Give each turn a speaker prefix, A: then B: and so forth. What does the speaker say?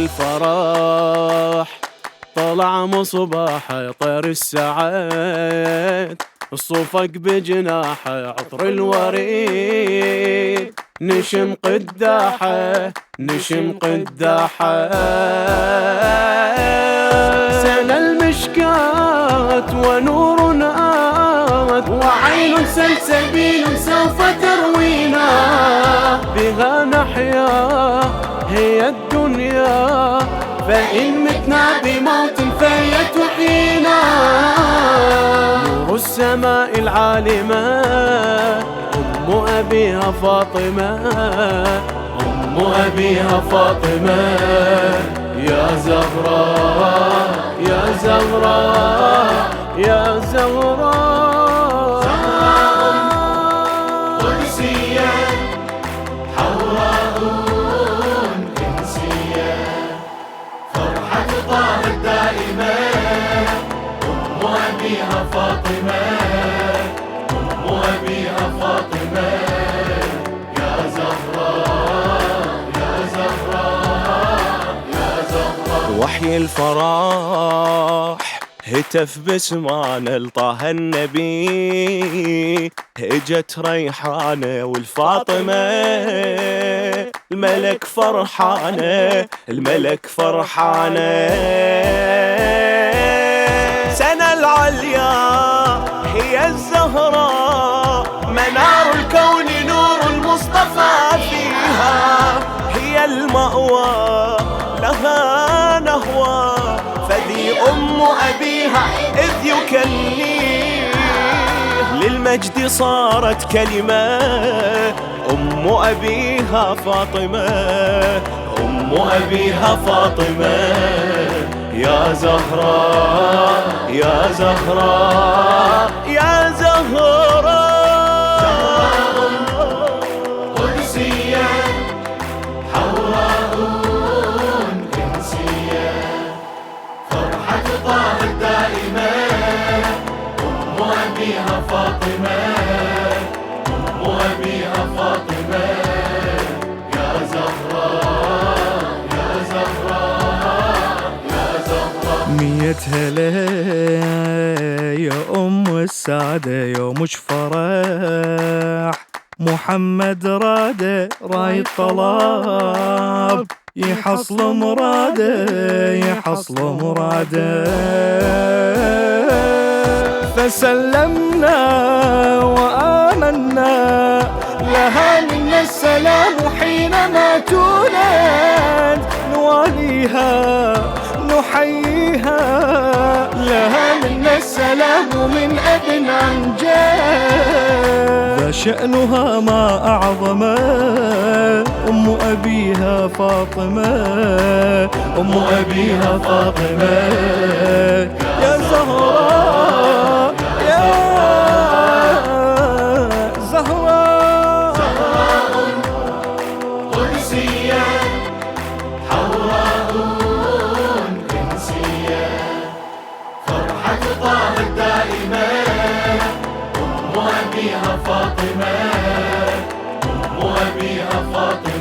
A: الفرح طلع مصباح طير السعاد، الصوفك بجناحه عطر الوريد، نشم قداحه نشم قداحه. سنى المشكات ونور آت، وعين سلسبيل سوف تروينا، بها نحيا هي الدنيا، فإن متنا بموت فهي تحيينا. نور السماء العالمة أم أبيها فاطمة، أم أبيها فاطمة، يا زهراء يا زهراء يا زهراء.
B: زهراء قدسية حوراء إنسية، فرحة طه الدائمة أم أبيها فاطمة، أم أبيها فاطمة، يا زهراء يا زهراء يا زهراء.
C: وحي الفرح هتف بسمعنا لطه النبي، اجت ريحانة والفاطمة، الملك فرحانة الملك فرحانة. سنى العليا هي الزهراء، منار الكون نور المصطفى فيها، هي المأوى لها نهوى، فذي أم أبيها إذ يكنيه، للمجد صارت كلمة أم أبيها فاطمة، أم أبيها فاطمة، يا زهراء يا زهراء يا زهراء.
B: قدسية حوراء إنسية، فرحة طه الدائمة أم أبيها فاطمة، أم أبيها فاطمة، يا زهراء يا زهراء يا زهراء.
D: 100 هلا يا أم السعادة، يومش فرح محمد راده، رايد طلب يحصل مراده يحصل مراده. فسلمنا وآمنا لها منا السلام، حينما تولد نواليها نحييها، لها منا السلام من أب عن جد، فشأنها ما أعظمه أم أبيها فاطمة، أم أبيها فاطمة، يا زهراء يا زهراء.
B: زهراء قدسية حوراء إنسية، فرحة طه الدائمة أم أبيها فاطمة، أم أبيها فاطمة.